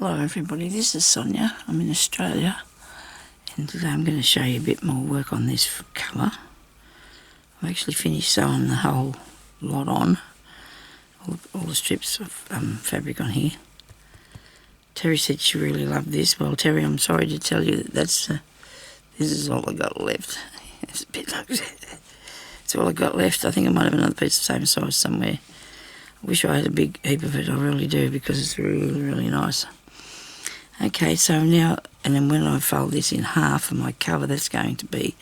Hello everybody, this is Sonia. I'm in Australia and today I'm going to show you a bit more work on this colour. I've actually finished sewing the whole lot on, all the strips of fabric on here. Terry said she really loved this. Well, Terry, I'm sorry to tell you that this is all I got left. It's a bit like it's all I got left. I think I might have another piece the same size somewhere. I wish I had a big heap of it, I really do, because it's really, really nice. Okay, so now, and then when I fold this in half for my cover, that's going to be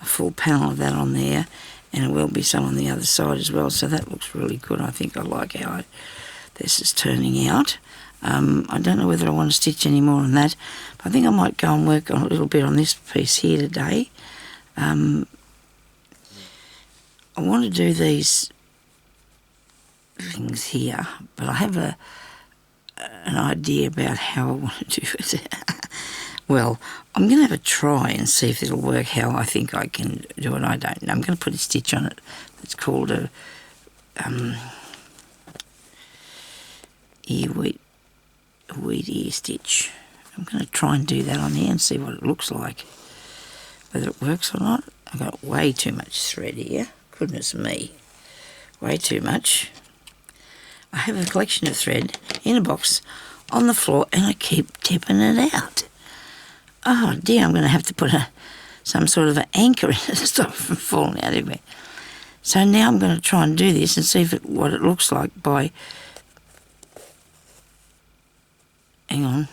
a full panel of that on there, and it will be some on the other side as well, so that looks really good. I think I like how this is turning out. I don't know whether I want to stitch any more on that, but I think I might go and work on a little bit on this piece here today. I want to do these things here, but I have an idea about how I want to do it. Well, I'm going to have a try and see if it'll work how I think I can do it. I don't know. I'm going to put a stitch on it that's called a wheat ear stitch. I'm going to try and do that on here and see what it looks like, whether it works or not. I've got way too much thread here. Goodness me, way too much. I have a collection of thread in a box on the floor and I keep tipping it out. Oh dear, I'm going to have to put some sort of an anchor in it to stop it from falling out everywhere. So now I'm going to try and do this and see what it looks like by... Hang on.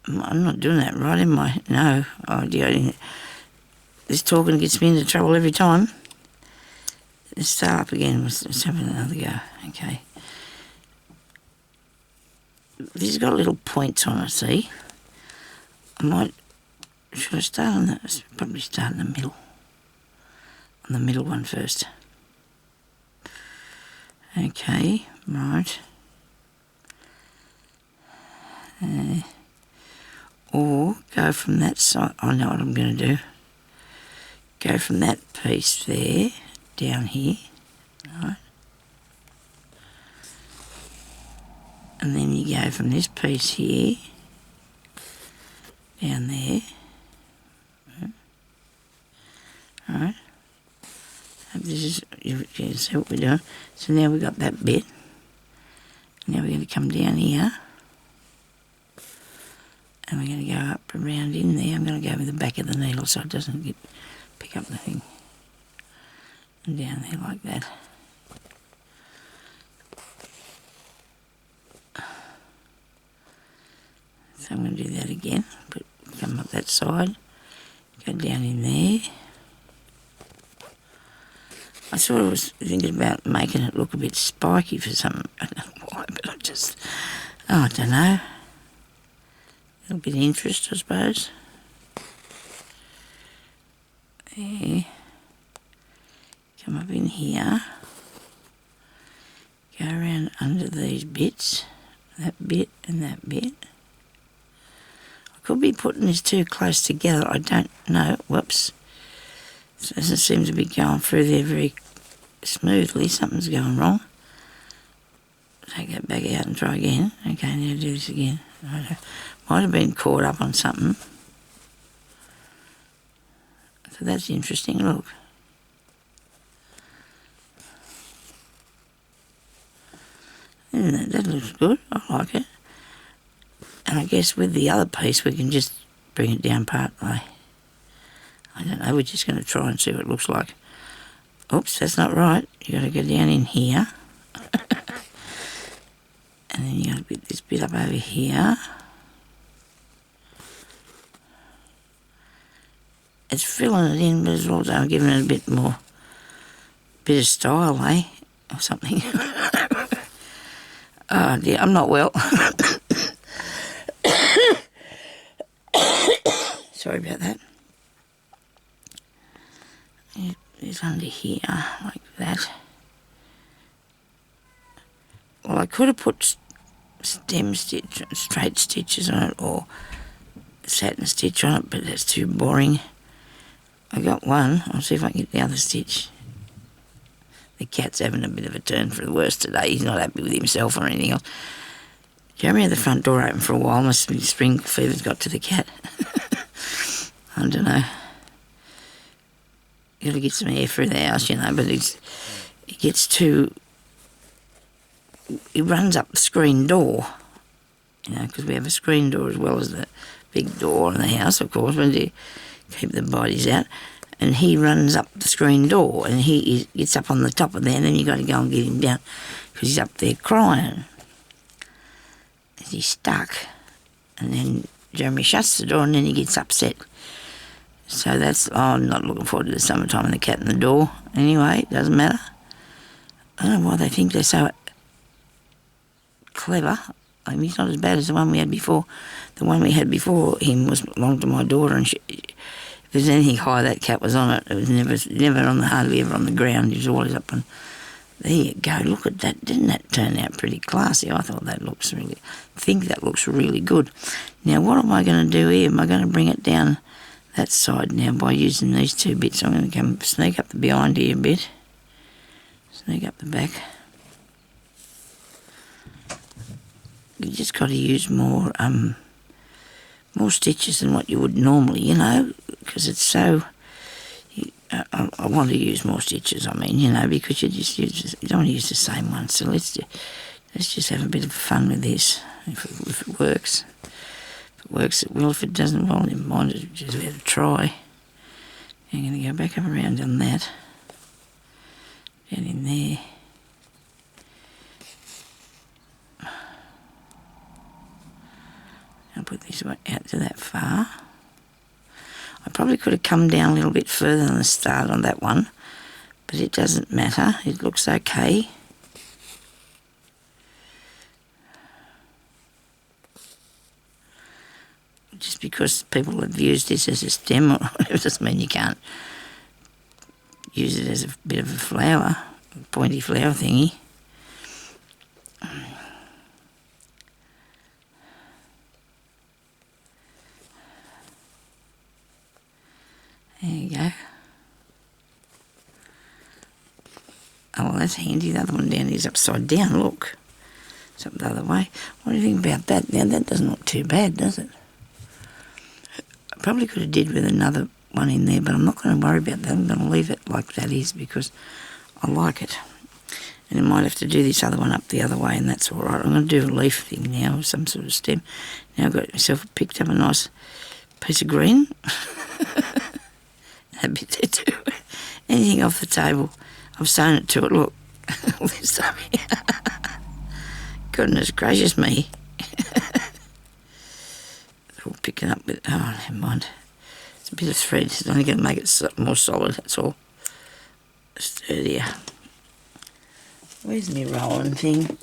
I'm not doing that right, am I? No. Oh dear. This talking gets me into trouble every time. Let's start up again. Let's have another go. Okay. This has got little points on it, see? Should I start on that? Probably start in the middle. On the middle one first. Okay, right. Or go from that side. I know what I'm going to do. Go from that piece there down here, right? And then you go from this piece here down there, right? This is, you can see what we're doing. So now we've got that bit. Now we're going to come down here. And we're going to go up around in there. I'm going to go with the back of the needle so it doesn't pick up the thing. And down there like that. So I'm going to do that again. Come up that side. Go down in there. I sort of was thinking about making it look a bit spiky for something. I don't know why, but I don't know. A little bit of interest, I suppose. There. Come up in here. Go around under these bits. That bit and that bit. I could be putting this too close together. I don't know. Whoops. It doesn't seem to be going through there very smoothly. Something's going wrong. Take that back out and try again. Okay, now do this again. Might have been caught up on something. So that's interesting, look. That looks good, I like it. And I guess with the other piece we can just bring it down part way. I don't know, we're just going to try and see what it looks like. Oops, that's not right. You got to go down in here. And then you got to put this bit up over here. It's filling it in, but it's also giving it a bit of style, eh? Or something. Oh dear, I'm not well. Sorry about that. It's under here, like that. Well, I could have put straight stitches on it, or satin stitch on it, but that's too boring. I got one. I'll see if I can get the other stitch. The cat's having a bit of a turn for the worse today. He's not happy with himself or anything else. Jeremy had the front door open for a while. Must be spring fever's got to the cat. I don't know. You got to get some air through the house, you know, but he gets too... He runs up the screen door, you know, because we have a screen door as well as the big door in the house, of course, when you keep the bodies out. And he runs up the screen door, and he gets up on the top of there, and then you got to go and get him down because he's up there crying. He's stuck. And then Jeremy shuts the door, and then he gets upset. So I'm not looking forward to the summertime and the cat in the door. Anyway, it doesn't matter. I don't know why they think they're so clever. I mean, he's not as bad as the one we had before. The one we had before him belonged to my daughter, and if there's anything high, that cat was on it. It was never on hardly ever on the ground. He was always up on. There you go. Look at that. Didn't that turn out pretty classy? I thought that looks really good. Now, what am I going to do here? Am I going to bring it down that side now by using these two bits? I'm going to come sneak up the behind here a bit. Sneak up the back. You just got to use more stitches than what you would normally, you know, because it's so... I want to use more stitches, I mean, you know, because you don't want to use the same one. So let's just have a bit of fun with this, if it works. If it works, it will. If it doesn't, well, never mind, just let it try. I'm going to go back up around on that. Down in there. I'll put this one out to that far. I probably could have come down a little bit further than the start on that one, but it doesn't matter. It looks okay. Just because people have used this as a stem, or it doesn't mean you can't use it as a bit of a flower, a pointy flower thingy. There you go. Oh, well, that's handy. The other one down is upside down, look. It's up the other way. What do you think about that? Now, that doesn't look too bad, does it? I probably could have did with another one in there, but I'm not going to worry about that. I'm going to leave it like that is because I like it. And I might have to do this other one up the other way, and that's all right. I'm going to do a leaf thing now, or some sort of stem. Now I've got myself picked up a nice piece of green. That bit there too. Anything off the table, I've sewn it to it. Look, all this stuff here. Goodness gracious me. They're all picking up with. Oh, never mind. It's a bit of thread. It's only going to make it more solid. That's all. Sturdier. Where's my rolling thing?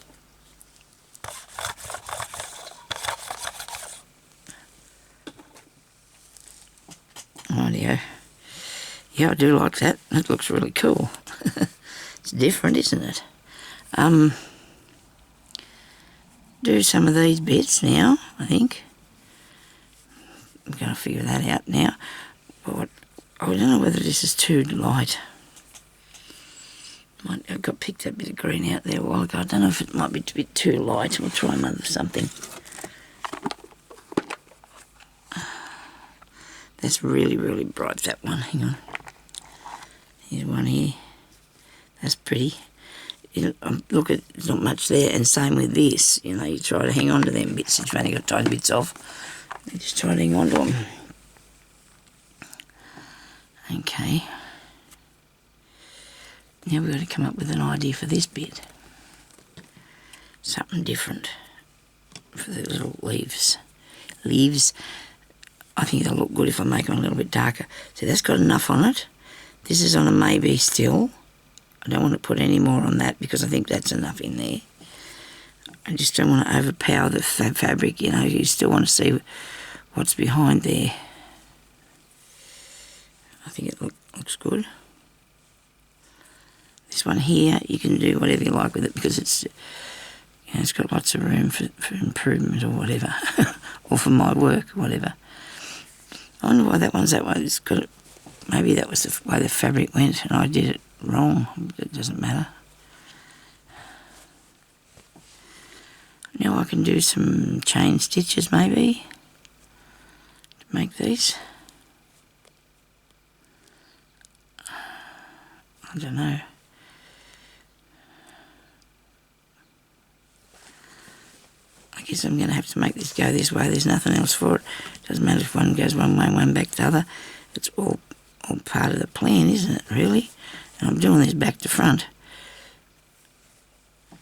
Rightio. Yeah, I do like that. That looks really cool. It's different, isn't it? Do some of these bits now, I think. I'm going to figure that out now. But I don't know whether this is too light. I got picked that bit of green out there a while ago. I don't know if it might be a bit too light. We'll try something. That's really, really bright, that one. Hang on. Here's one here. That's pretty. Look, there's not much there. And same with this. You know, you try to hang on to them bits. You've only got tiny bits off. You just try to hang on to them. Okay. Now we've got to come up with an idea for this bit. Something different for the little leaves. Leaves, I think they'll look good if I make them a little bit darker. So that's got enough on it. This is on a maybe still. I don't want to put any more on that because I think that's enough in there. I just don't want to overpower the fabric, you know. You still want to see what's behind there. I think it looks good. This one here, you can do whatever you like with it because it's, you know, it's got lots of room for improvement or whatever, or for my work, whatever. I wonder why that one's that way. It's got, maybe that was the way the fabric went and I did it wrong. It doesn't matter. Now I can do some chain stitches maybe to make these. I don't know. I guess I'm going to have to make this go this way. There's nothing else for it. Doesn't matter if one goes one way and one back the other. It's all part of the plan, isn't it, really? And I'm doing this back to front.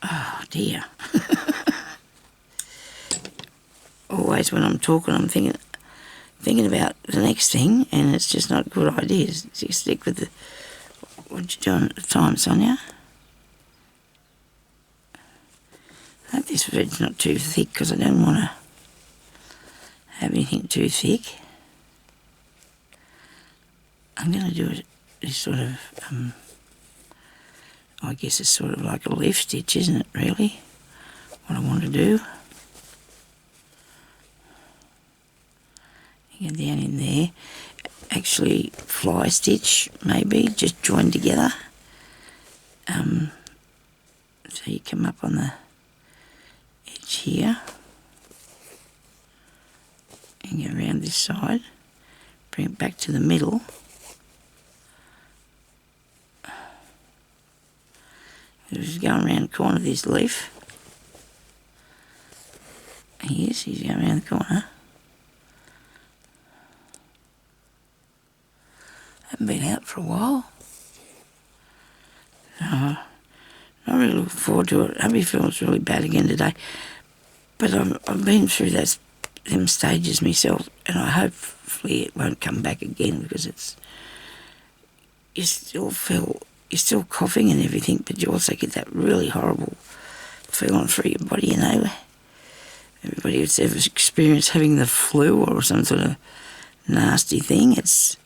Oh, dear. Always when I'm talking, I'm thinking about the next thing, and it's just not good ideas. So you stick with what you're doing at the time, Sonia. I hope this thread's not too thick because I don't want to have anything too thick. I'm going to do this sort of, I guess it's sort of like a leaf stitch, isn't it, really? What I want to do. Get down in there. Actually, fly stitch, maybe, just joined together. So you come up on the edge here and go around this side, bring it back to the middle. Just going around the corner of this leaf. Yes, he's going around the corner. Haven't been out for a while. Not really looking forward to it. Hubby feels really bad again today. But I've been through them stages myself, and I hopefully it won't come back again because you're still coughing and everything, but you also get that really horrible feeling through your body, you know. Everybody who's ever experienced having the flu or some sort of nasty thing, it's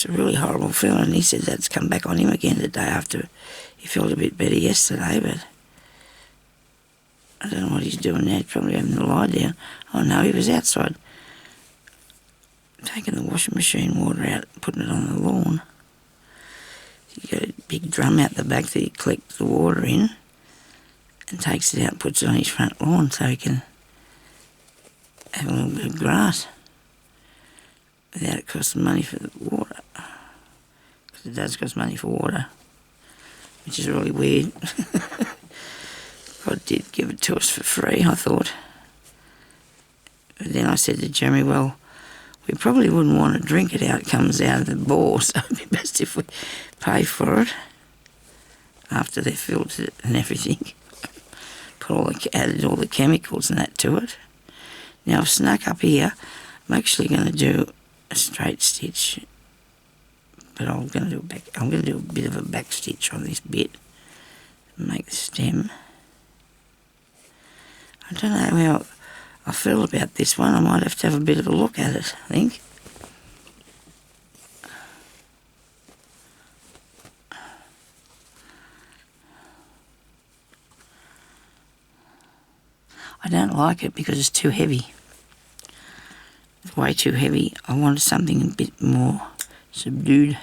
a really horrible feeling. And he said that's come back on him again the day after he felt a bit better yesterday, but I don't know what he's doing now. He's probably having to lie down. Oh no, he was outside taking the washing machine water out and putting it on the lawn. You got a big drum out the back that he collects the water in and takes it out and puts it on his front lawn so he can have a little bit of grass without it costing money for the water. Because it does cost money for water, which is really weird. God did give it to us for free, I thought. But then I said to Jeremy, well, we probably wouldn't want to drink it out. It comes out of the bore, so it'd be best if we pay for it after they've filtered it and everything. Added all the chemicals and that to it. Now I've snuck up here. I'm actually going to do a straight stitch, but I'm going to do a bit of a back stitch on this bit and make the stem. I don't know how I feel about this one. I might have to have a bit of a look at it, I think. I don't like it because it's too heavy. It's way too heavy. I wanted something a bit more subdued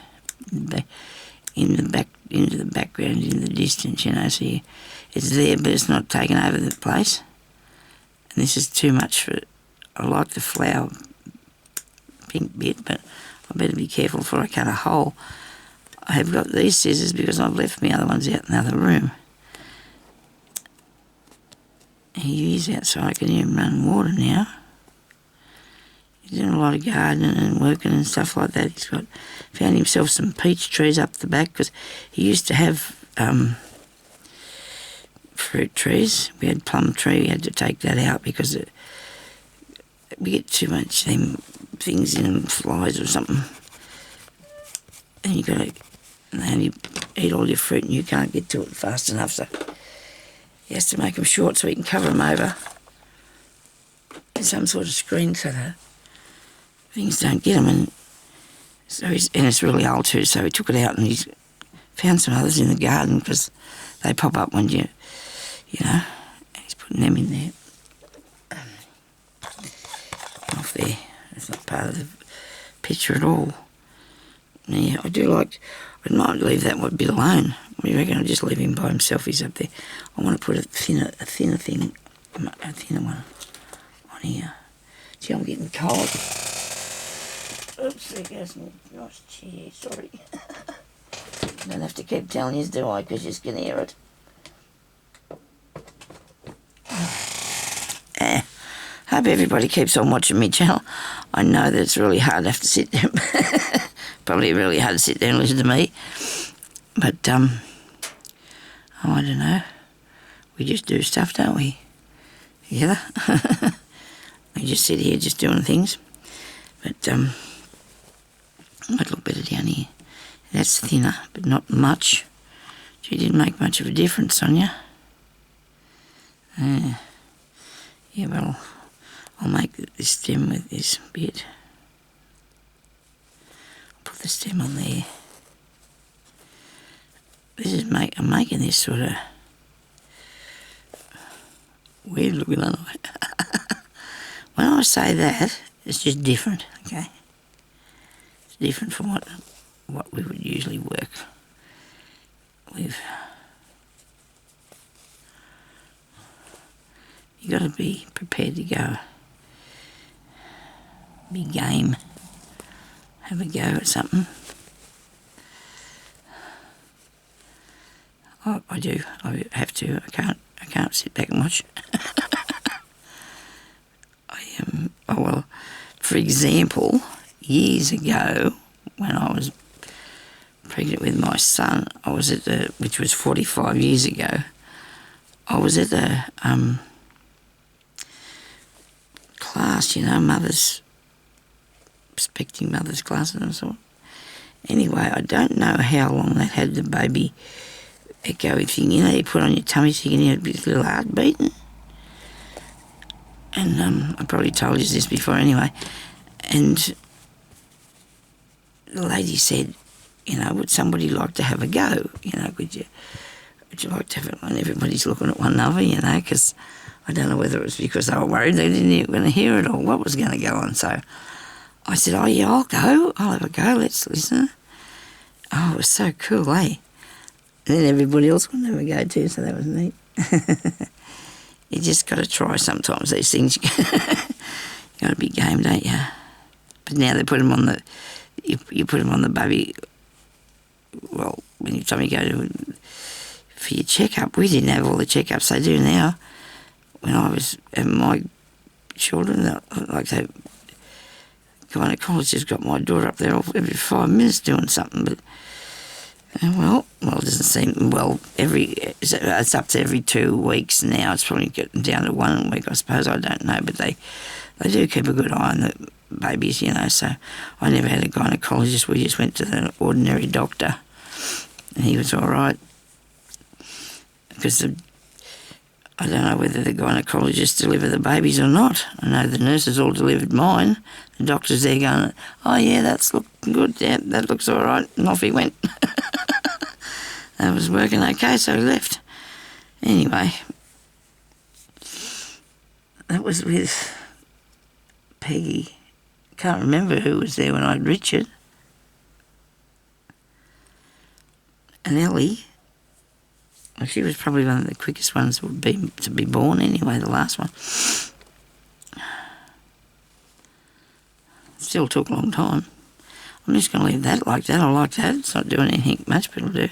into the background, in the distance, you know, so it's there but it's not taking over the place. And this is too much for it. I like the flower pink bit, but I better be careful before I cut a hole. I have got these scissors because I've left my other ones out in the other room. He's outside, I can hear him running water now. He's doing a lot of gardening and working and stuff like that. He's found himself some peach trees up the back because he used to have fruit trees. We had plum tree, we had to take that out because we get too much them things in them, flies or something. And you got to only eat all your fruit and you can't get to it fast enough, so he has to make them short so he can cover them over in some sort of screen so that things don't get them. And so it's really old too, so he took it out and he's found some others in the garden because they pop up when you know, and he's putting them in there. Off there. It's not part of the picture at all. Yeah, I might leave that one bit alone. What do you reckon? I'll just leave him by himself. He's up there. I want to put a thinner thing a thinner one on here. Gee, I'm getting cold. Oops, there goes my nice chair, sorry. Don't have to keep telling you, do I? Because you can hear it. Hope everybody keeps on watching my channel. I know that it's really hard to have to sit there. Probably really hard to sit there and listen to me. But, oh, I don't know. We just do stuff, don't we? Together. We just sit here just doing things. But, might look better down here. That's thinner, but not much. Gee, didn't make much of a difference on you. Yeah, well, I'll make this stem with this bit. Put the stem on there. This is I'm making this sort of weird looking, aren't I? When I say that, it's just different, okay? It's different from what we would usually work with. You got to be prepared to go. Be game. Have a go at something. I do. I have to. I can't sit back and watch. Oh well. For example, years ago, when I was pregnant with my son, I was at which was 45 years ago. I was at the class, expecting mothers class and so on. Anyway, I don't know how long they had the baby echo thing, you put on your tummy so you can hear a little heart beating. And I probably told you this before anyway. And the lady said, would somebody like to have a go? Would you like to have it? And everybody's looking at one another, because I don't know whether it was because they were worried they didn't even going to hear it or what was going to go on. So I said, oh yeah, I'll go. I'll have a go. Let's listen. Oh, it was so cool, eh? And then everybody else would have a go too, so that was neat. You just got to try sometimes these things. You got to be game, don't you? But now they put them on you put them on the baby. Well, when you time you go for your checkup, we didn't have all the checkups they do now. When I was having my children, like they gynaecologist got my daughter up there every 5 minutes doing something, but well, it doesn't seem it's up to every 2 weeks now. It's probably getting down to 1 week, I suppose. I don't know, but they do keep a good eye on the babies, So I never had a gynaecologist. We just went to the ordinary doctor, and he was all right. Because I don't know whether the gynecologists deliver the babies or not. I know the nurses all delivered mine. The doctor's there going, oh yeah, that's looking good. Yeah, that looks all right. And off he went. That was working okay, so he left. Anyway, that was with Peggy. Can't remember who was there when I had Richard. And Ellie. Well, she was probably one of the quickest ones to be born anyway, the last one. Still took a long time. I'm just going to leave that like that. I like that. It's not doing anything much, but it'll do.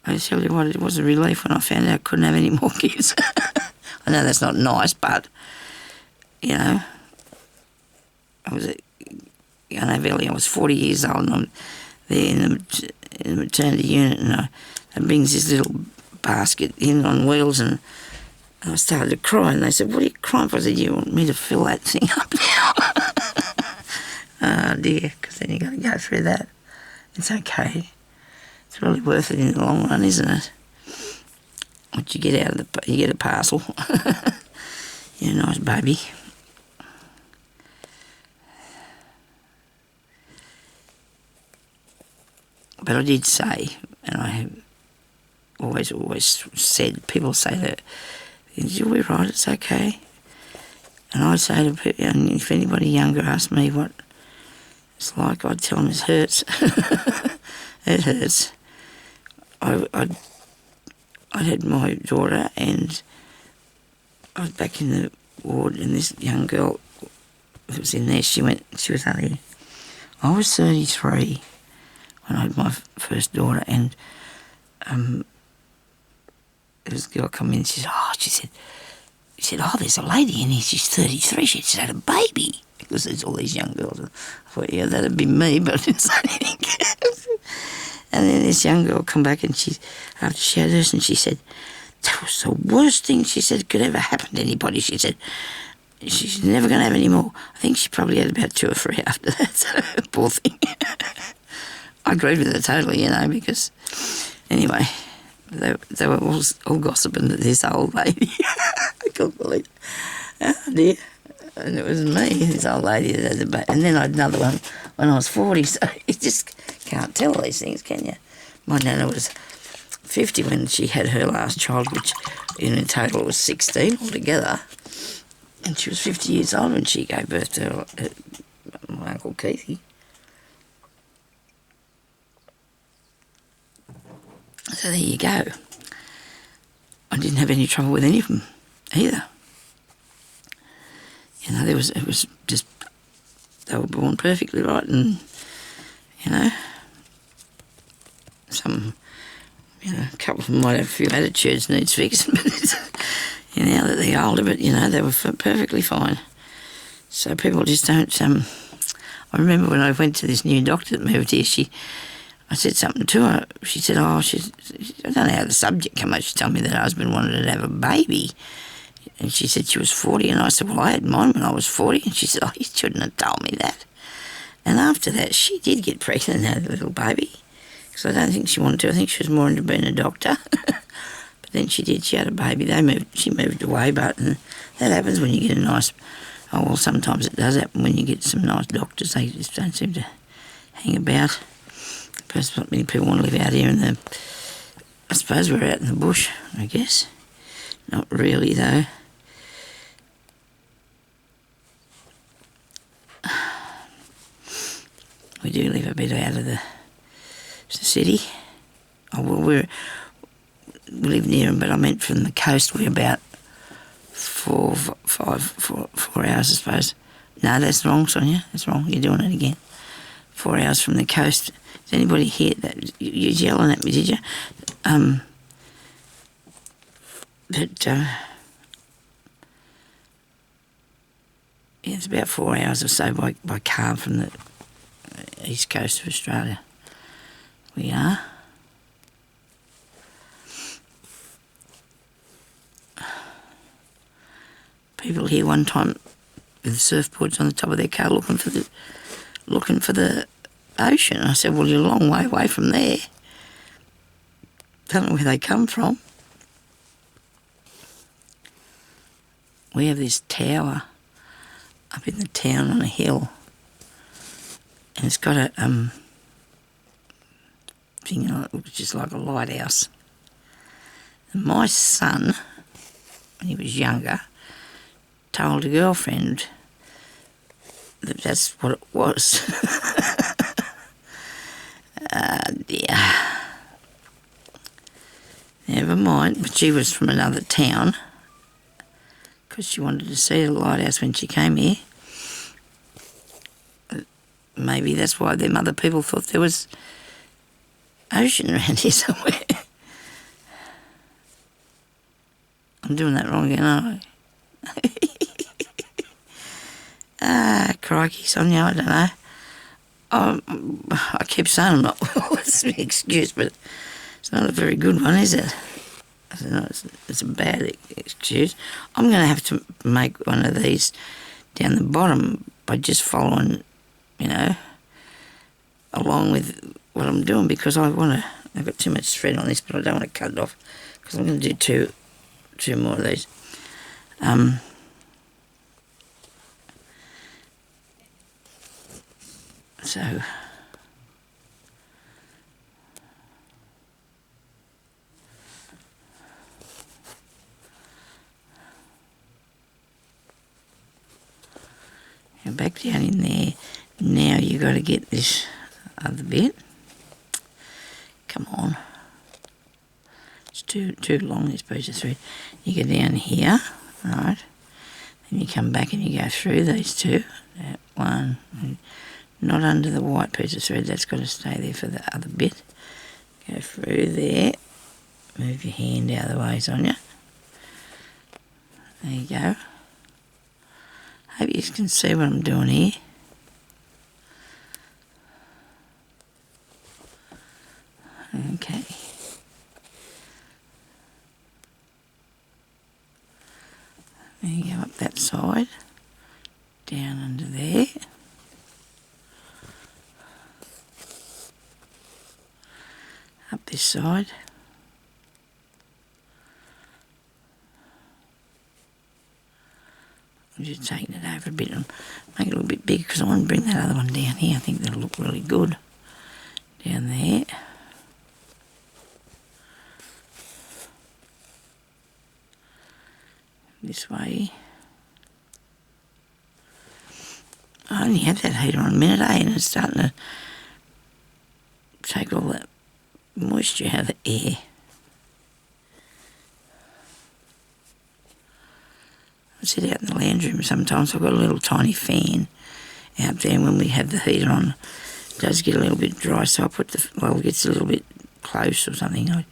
I tell you what, it was a relief when I found out I couldn't have any more kids. I know that's not nice, but, I was I was 40 years old, and I'm there in the maternity unit, and it brings this little basket in on wheels, and I started to cry, and they said, what are you crying for? I said, you want me to fill that thing up now? Oh dear, because then you've got to go through that. It's okay. It's really worth it in the long run, isn't it? What you get out of you get a parcel. You're a nice baby. But I did say, and I have always said, people say that, you'll be right, it's okay. And I say to people, and if anybody younger asks me what it's like, I'd tell them it hurts. It hurts. I I had my daughter and I was back in the ward and this young girl who was in there, she was only, I was 33 when I had my first daughter, and there was a girl come in and she said, oh, there's a lady in here, she's 33, she's had a baby. Because there's all these young girls. I thought, yeah, that'd be me, but I didn't say anything. And then this young girl come back and after she had hers, and she said, that was the worst thing, she said, could ever happen to anybody. She said, she's never going to have any more. I think she probably had about 2 or 3 after that, so poor thing. I agreed with her totally, because anyway, they were all gossiping that this old lady, I couldn't believe it. Oh dear. And it was me, this old lady that had the baby. And then I had another one when I was 40, so you just can't tell these things, can you? My nana was 50 when she had her last child, which in total was 16 altogether. And she was 50 years old when she gave birth to my Uncle Keithy. So there you go. I didn't have any trouble with any of them either. It was just, they were born perfectly right, and, a couple of them might have a few attitudes needs fixing, but now that they're older, but, they were perfectly fine. So people just don't, I remember when I went to this new doctor that moved here, I said something to her, she said, I don't know how the subject came up, she told me that her husband wanted to have a baby. And she said she was 40, and I said, well, I had mine when I was 40. And she said, oh, you shouldn't have told me that. And after that, she did get pregnant and had a little baby. Because I don't think she wanted to. I think she was more into being a doctor. But then she did. She had a baby. She moved away, but that happens when you get a nice... Oh, well, sometimes it does happen when you get some nice doctors. They just don't seem to hang about. Perhaps not many people want to live out here in the... I suppose we're out in the bush, I guess. Not really, though. We do live a bit out of the city. Oh, well, we live near them, but I meant from the coast. We're about 4 hours, I suppose. No, that's wrong, Sonia. That's wrong. You're doing it again. 4 hours from the coast. Does anybody hear that? You're yelling at me, did you? It's about 4 hours or so by car from the east coast of Australia. We are. People here one time with surfboards on the top of their car looking for the ocean. I said, well, you're a long way away from there. Don't know where they come from. We have this tower up in the town on a hill, and it's got a thing on it which is like a lighthouse. And my son, when he was younger, told a girlfriend that that's what it was. Dear. Never mind, but she was from another town because she wanted to see the lighthouse when she came here. Maybe that's why them other people thought there was ocean around here somewhere. I'm doing that wrong again, aren't I? Crikey, Sonia, I don't know. I keep saying I'm not well. It's an excuse, but it's not a very good one, is it? I don't know, it's a bad excuse. I'm going to have to make one of these down the bottom by just following, along with what I'm doing, because I've got too much thread on this, but I don't want to cut it off because I'm going to do two more of these. So you're back down in there. Now you got to get this other bit. Come on. It's too long, this piece of thread. You go down here, right, then you come back and you go through these two, that one, not under the white piece of thread, that's got to stay there for the other bit. Go through there, move your hand out of the way, Sonia. There you go. Hope you can see what I'm doing here. Okay. There you go, up that side, down under there. Up this side. I'm just taking it over a bit and make it a little bit bigger because I want to bring that other one down here. I think that'll look really good down there. This way. I only had that heater on a minute, and it's starting to take all that moisture out of the air. I sit out in the lounge room sometimes. I've got a little tiny fan out there when we have the heater on. It does get a little bit dry, so I put it gets a little bit close or something. And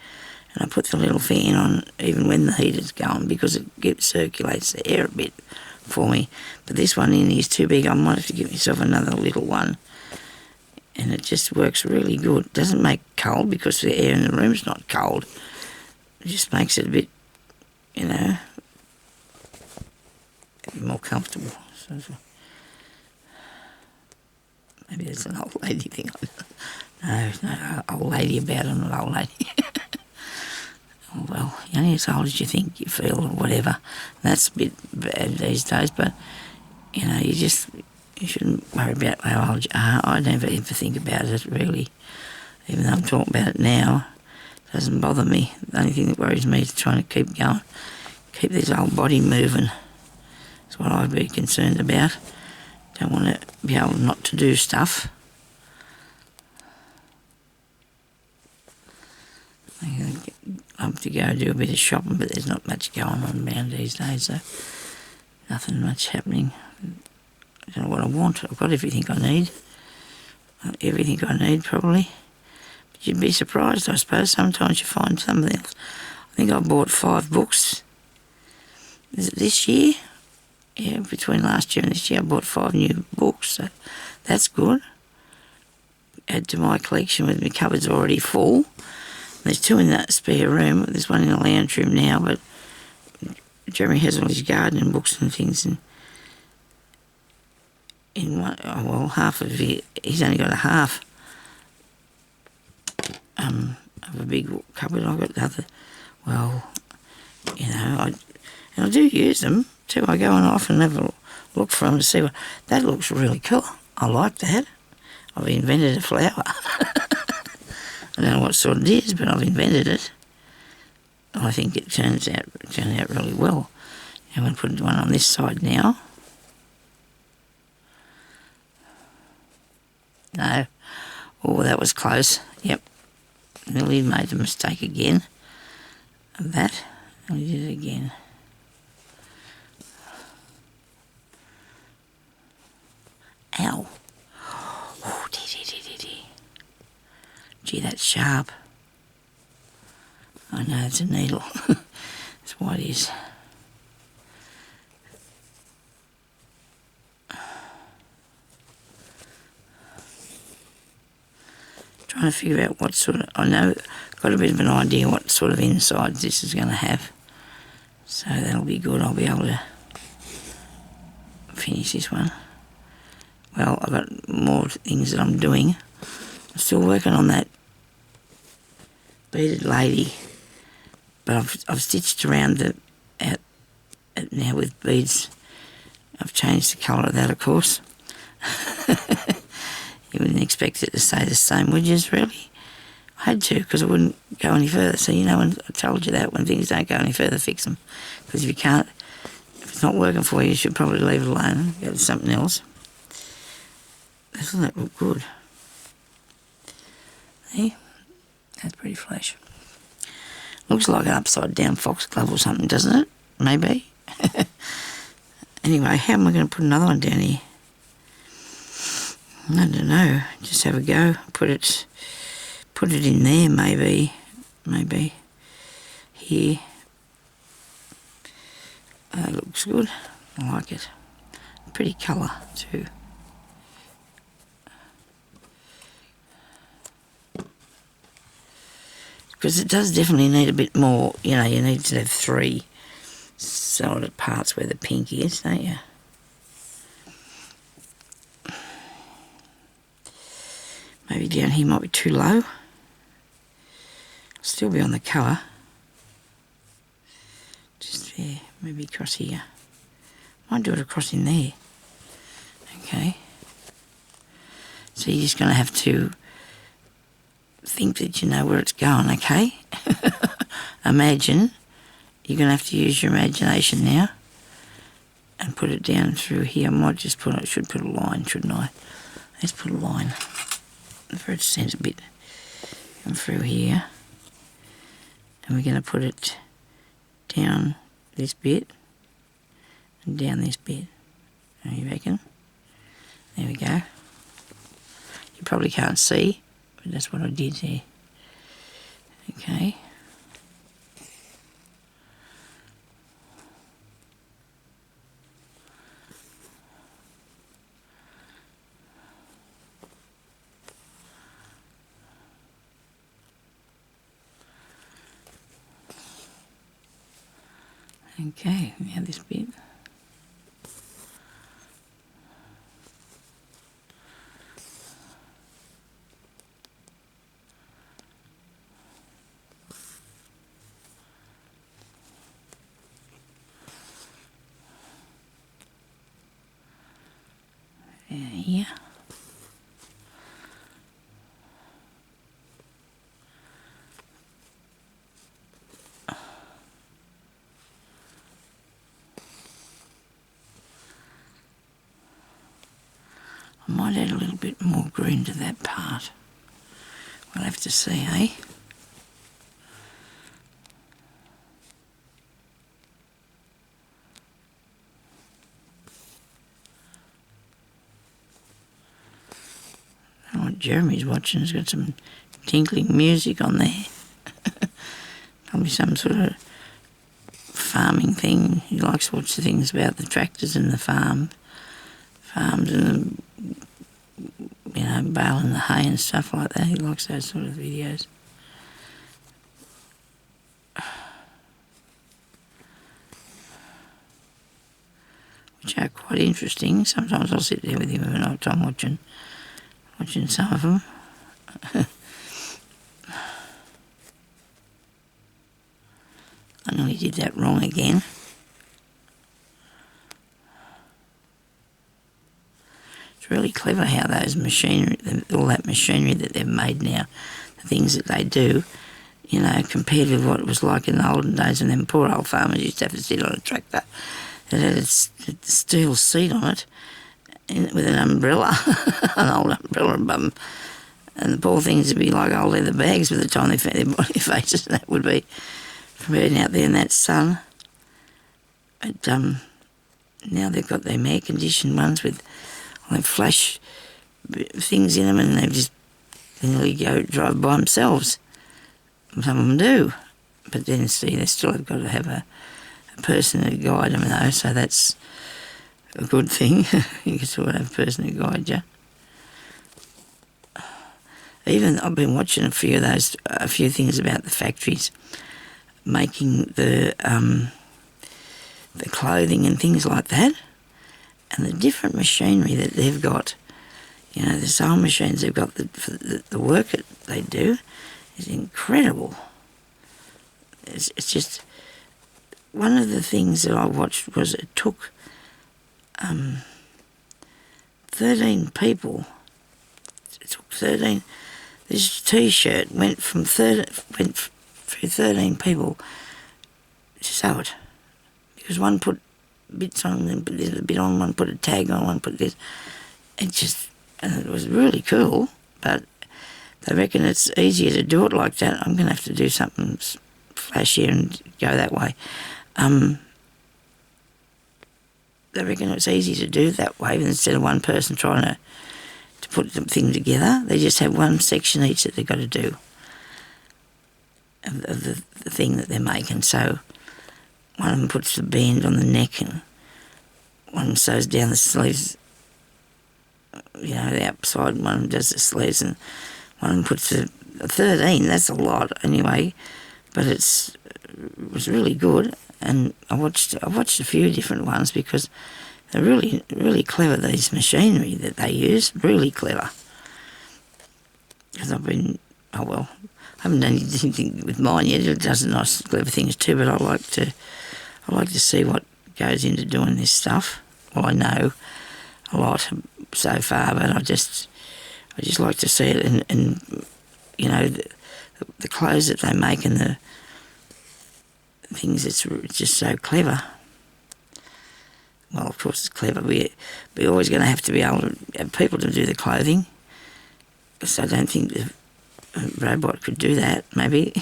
I put the little fan on even when the heater's going because it circulates the air a bit for me. But this one in here is too big. I might have to get myself another little one. And it just works really good. It doesn't make cold because the air in the room's not cold. It just makes it a bit, more comfortable. So maybe it's an old lady thing. No, old lady about it, I'm not old lady. Oh, well, you're only as old as you think you feel or whatever. That's a bit bad these days, but, you shouldn't worry about how old you are. I never ever think about it, really. Even though I'm talking about it now, it doesn't bother me. The only thing that worries me is trying to keep going, keep this old body moving. That's what I'd be concerned about. Don't want to be able not to do stuff. I have to go do a bit of shopping, but there's not much going on around these days, so nothing much happening. I don't know what I want. I've got everything I need. Everything I need, probably. But you'd be surprised, I suppose. Sometimes you find something else. I think I bought 5 books. Is it this year? Yeah, between last year and this year I bought 5 new books, so that's good. Add to my collection with my cupboards already full. There's 2 in that spare room. There's 1 in the lounge room now, but Jeremy has all his gardening books and things, and in one, half of it, he's only got a half of a big cupboard. I've got the other, I do use them too. I go on off and have a look for them to see that looks really cool. I like that. I've invented a flower. I don't know what sort it is, but I've invented it. I think it turned out really well. I'm going to put one on this side now. No. Oh, that was close. Yep. Nearly made a mistake again of that. And we did it again. Ow. Oh, dee. Gee, that's sharp. I know, it's a needle. That's what it is. Trying to figure out what sort of... I know, got a bit of an idea what sort of insides this is going to have. So that'll be good. I'll be able to finish this one. Well, I've got more things that I'm doing. I'm still working on that beaded lady, but I've stitched around it now with beads. I've changed the colour of that, of course. You wouldn't expect it to stay the same, would you, really? I had to, because I wouldn't go any further. So, when I told you that, when things don't go any further, fix them. Because if it's not working for you, you should probably leave it alone and go to something else. Doesn't that look good? See? That's pretty fresh. Looks like an upside down foxglove or something, doesn't it? Maybe. Anyway, how am I going to put another one down here? I don't know. Just have a go. Put it in there, maybe. Maybe here. That looks good. I like it. Pretty colour too. Because it does definitely need a bit more, you know, you need to have 3 solid parts where the pink is, don't you? Maybe down here might be too low. Still be on the colour. Just there, maybe across here. Might do it across in there. Okay. So you're just going to have to think that you know where it's going, okay? Imagine. You're going to have to use your imagination now and put it down through here. I might just should put a line, shouldn't I? Let's put a line for it to send a bit and through here. And we're going to put it down this bit and down this bit. You reckon? There we go. You probably can't see, but that's what I did there. Okay. Okay, now this bit. Here. I might add a little bit more green to that part. We'll have to see, eh? I know what Jeremy's watching. He's got some tinkling music on there. Probably some sort of farming thing. He likes to watch the things about the tractors and the farms and the, you know, baling the hay and stuff like that. He likes those sort of videos. Which are quite interesting. Sometimes I'll sit there with him at night time watching some of them. I nearly did that wrong again. It's really clever how those machinery, all that machinery that they've made now, the things that they do, you know, compared with what it was like in the olden days when them poor old farmers used to have to sit on a tractor that had a steel seat on it with an umbrella, an old umbrella above them. And the poor things would be like old leather bags by the time they found their body faces, and that would be from being out there in that sun. But now they've got them air-conditioned ones with all them flash things in them, and they nearly drive by themselves. Some of them do. But then, see, they still have got to have a person to guide them, though, so that's a good thing. You can sort of have a person to guide you. Even I've been watching a few things about the factories making the clothing and things like that, and the different machinery that they've got. You know, the sewing machines they've got for the work that they do is incredible. It's just one of the things that I watched was it took 13 people. It took 13. This T-shirt went through 13 people to sew it, because one put bits on, then put this bit on, one put a tag on, one put this. It was really cool, but they reckon it's easier to do it like that. I'm going to have to do something flash here and go that way. They reckon it's easy to do that way instead of one person trying to put the thing together. They just have one section each that they've got to do of the thing that they're making. So one of them puts the band on the neck and one sews down the sleeves, you know, the outside, one of them does the sleeves, and one of them puts the 13, that's a lot anyway, but it was really good. And I watched a few different ones because they're really, really clever, these machinery that they use, really clever. Because I haven't done anything with mine yet. It does nice, clever things too, but I like to see what goes into doing this stuff. Well, I know a lot so far, but I just like to see it, and you know, the clothes that they make and the things, it's just so clever. Well, of course it's clever. We're always going to have to be able to have people to do the clothing, because I don't think the robot could do that, maybe.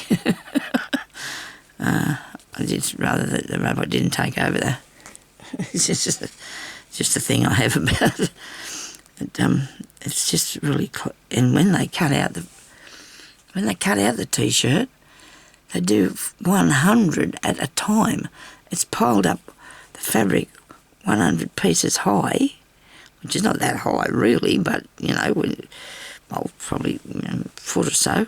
I just rather that the robot didn't take over that. It's just a thing I have about it. It's just really and when they cut out the t-shirt, they do 100 at a time. It's piled up, the fabric, 100 pieces high, which is not that high really, but you know, probably a foot or so.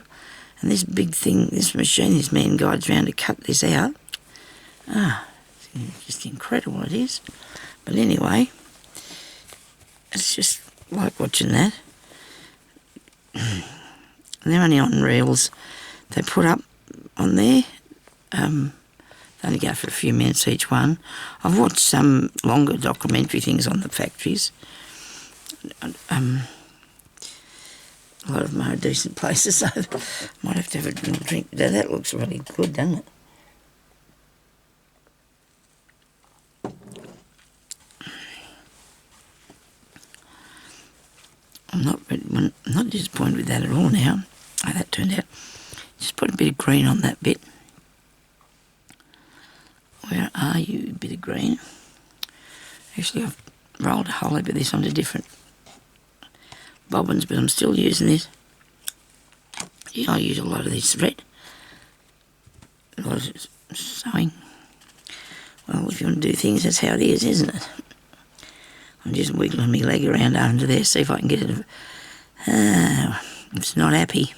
And this big thing, this machine, this man guides around to cut this out. It's just incredible it is. But anyway, it's just like watching that. And they're only on reels. They put up on there. They only go for a few minutes each one. I've watched some longer documentary things on the factories. A lot of them are decent places, so I might have to have a little drink. That looks really good, doesn't it? I'm not disappointed with that at all now, how that turned out. Just put a bit of green on that bit. Where are you, bit of green? Actually, I've rolled a whole heap of this onto different bobbins, but I'm still using this. Yeah, I use a lot of this thread. A lot of sewing. Well, if you want to do things, that's how it is, isn't it? I'm just wiggling my leg around under there, see if I can get it. It's not happy.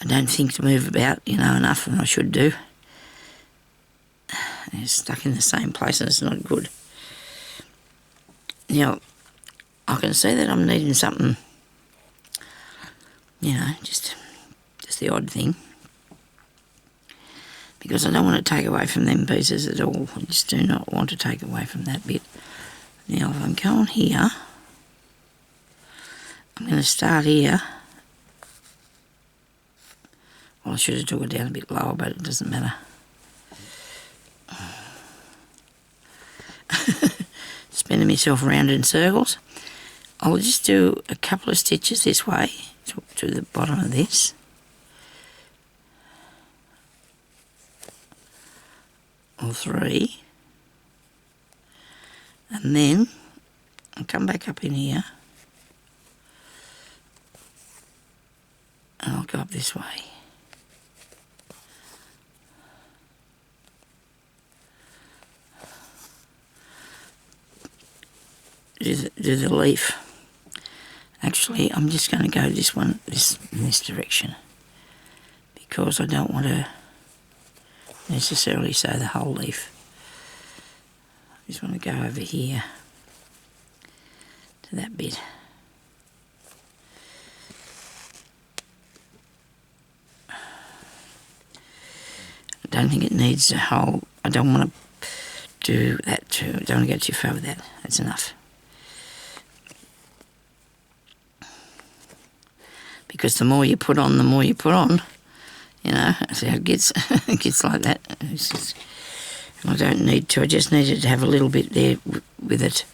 I don't think to move about, you know, enough, and I should do. It's stuck in the same place and it's not good. Now, I can see that I'm needing something, you know, just the odd thing. Because I don't want to take away from them pieces at all. I just do not want to take away from that bit. Now, if I'm going here, I'm going to start here. Well, I should have took it down a bit lower, but it doesn't matter. Spinning myself around in circles. I'll just do a couple of stitches this way to the bottom of this. Or 3. And then I'll come back up in here. And I'll go up this way. Do the leaf. Actually, I'm just going to go in this direction, because I don't want to necessarily sew the whole leaf. I just want to go over here to that bit. I don't think it needs a whole. I don't want to do that too. I don't want to go too far with that. That's enough. Because the more you put on, the more you put on. You know, that's how it gets. It gets like that. I don't need to. I just needed to have a little bit there with it,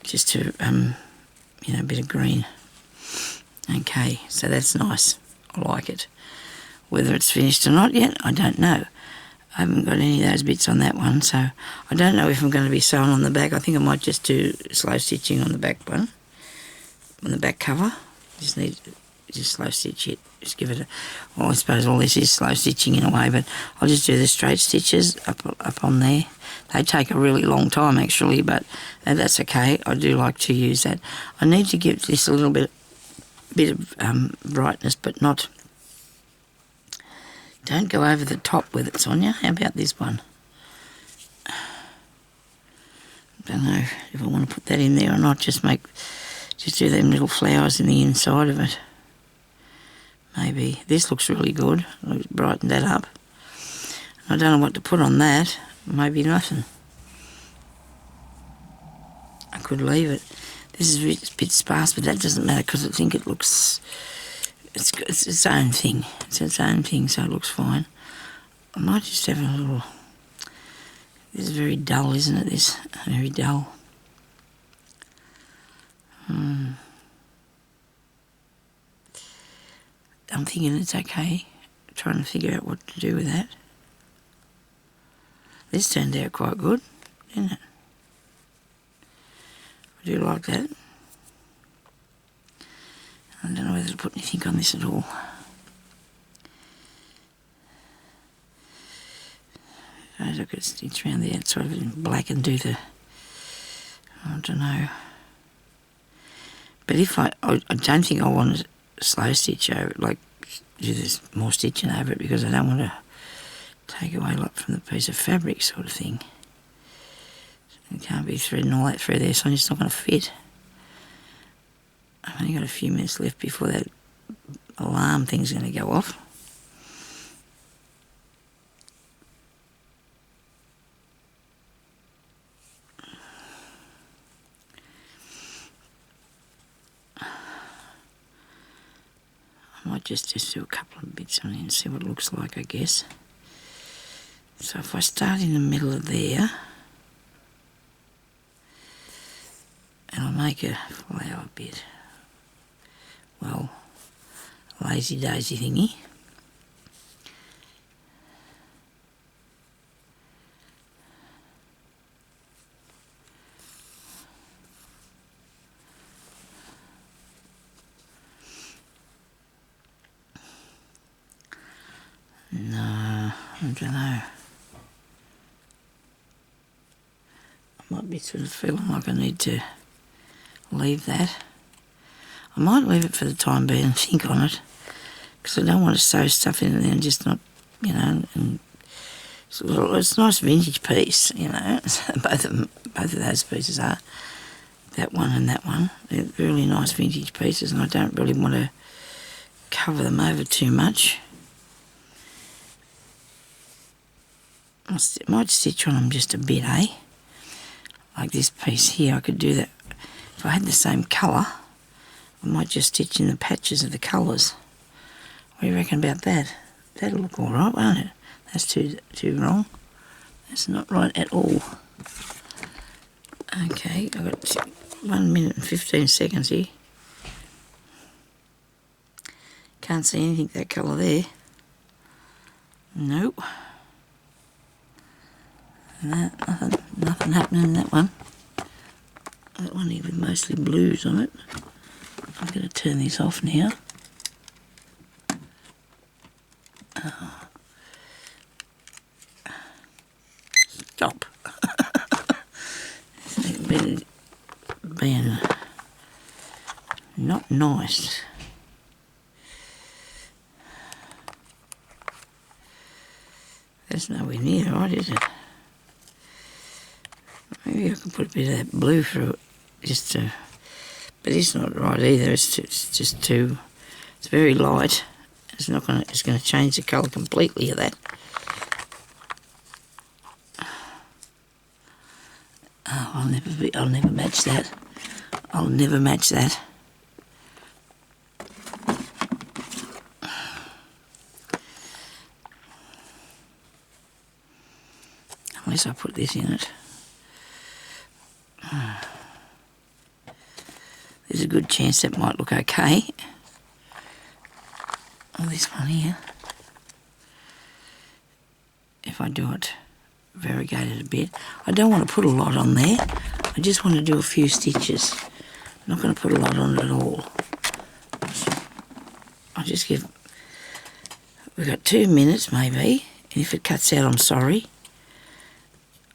just to, a bit of green. Okay, so that's nice. I like it. Whether it's finished or not yet, I don't know. I haven't got any of those bits on that one, so I don't know if I'm going to be sewing on the back. I think I might just do slow stitching on the back one, on the back cover. Just slow stitch it. Just give it a... Well, I suppose all this is slow stitching in a way, but I'll just do the straight stitches up on there. They take a really long time, actually, but that's okay. I do like to use that. I need to give this a little bit of brightness, but not... Don't go over the top with it, Sonia. How about this one? I don't know if I want to put that in there or not. Just do them little flowers in the inside of it. Maybe. This looks really good. I'll brighten that up. I don't know what to put on that. Maybe nothing. I could leave it. This is a bit sparse, but that doesn't matter because I think it looks... It's its own thing. It's its own thing, so it looks fine. I might just have a little... This is very dull, isn't it, this? Very dull. I'm thinking it's okay. Trying to figure out what to do with that. This turned out quite good, didn't it? I do like that. I don't know whether to put anything on this at all. I could stitch around the outside of it in black and do the... I don't know. But if I don't think I want to slow stitch over it, like do this more stitching over it, because I don't want to take away a lot from the piece of fabric sort of thing. You can't be threading all that through there, so it's not going to fit. I've only got a few minutes left before that alarm thing's going to go off. I might just do a couple of bits on it and see what it looks like, I guess. So if I start in the middle of there, and I'll make a flower bit. Well, lazy daisy thingy. No, I don't know. I might be sort of feeling like I need to leave that. I might leave it for the time being and think on it, because I don't want to sew stuff in there and just not, you know. And it's a nice vintage piece, you know. both of those pieces are, that one and that one. They're really nice vintage pieces, and I don't really want to cover them over too much. I might stitch on them just a bit, eh? Like this piece here, I could do that. If I had the same colour, I might just stitch in the patches of the colours. What do you reckon about that? That'll look all right, won't it? That's too wrong. That's not right at all. Okay, I've got 1 minute and 15 seconds here. Can't see anything that colour there. Nope. Nothing happening in that one. That one here with mostly blues on it. I'm going to turn this off now. Oh. Stop. It's being not nice. That's nowhere near right, is it? Maybe I can put a bit of that blue through it, just to... But it's not right either. It's just too. It's very light. It's not gonna. It's gonna change the colour completely of that. Oh, I'll never match that. I'll never match that. Unless I put this in it. There's a good chance that might look okay. Oh, this one here. if I do it variegated a bit. I don't want to put a lot on there. I just want to do a few stitches. I'm not going to put a lot on it at all. I'll just give... We've got 2 minutes maybe, and if it cuts out, I'm sorry.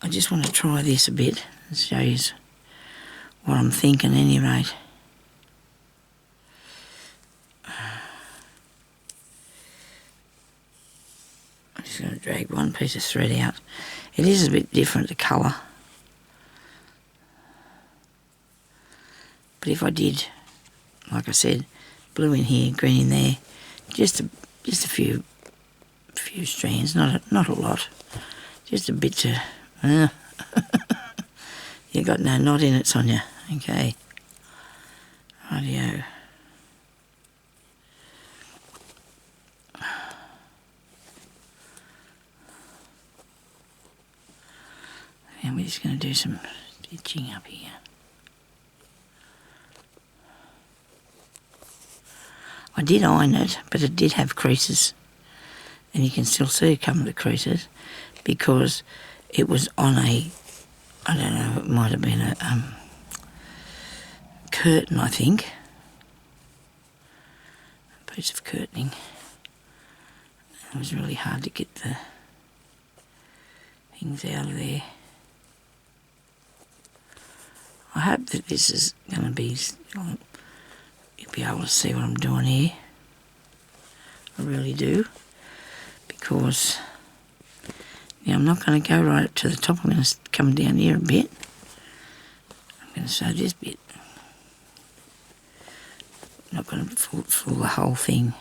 I just want to try this a bit and show you what I'm thinking at any rate. I'm just going to drag one piece of thread out. It is a bit different, the colour. But if I did, like I said, blue in here, green in there, just a few strands, not a lot, just a bit to. You got no knot in it, Sonia. Okay. Rightio. And we're just going to do some stitching up here. I did iron it, but it did have creases. And you can still see a couple of the creases because it was on a, I don't know, it might have been a curtain, I think. A piece of curtaining. It was really hard to get the things out of there. I hope that this is going to be, you'll be able to see what I'm doing here. I really do. Because I'm not going to go right up to the top. I'm going to come down here a bit. I'm going to sew this bit. I'm not going to fool the whole thing.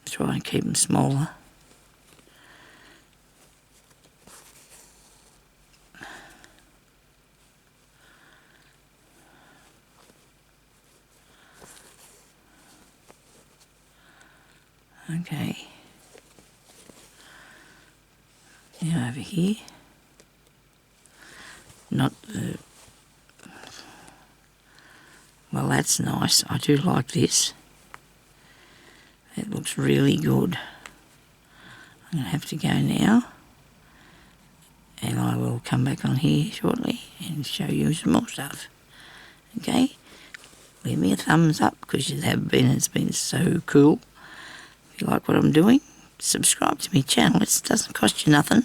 Try and keep them smaller. Okay. Now over here. Not the... Well, that's nice. I do like this. It looks really good. I'm going to have to go now. And I will come back on here shortly and show you some more stuff. Okay? Leave me a thumbs up because you have been. It's been so cool. If you like what I'm doing, subscribe to my channel. It doesn't cost you nothing.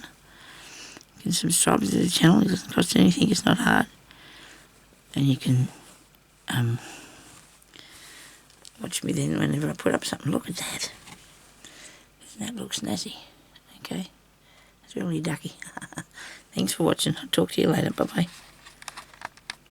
You can subscribe to the channel. It doesn't cost you anything. It's not hard. And you can watch me then whenever I put up something. Look at that. Doesn't that look snazzy? Okay. It's really ducky. Thanks for watching. I'll talk to you later. Bye-bye.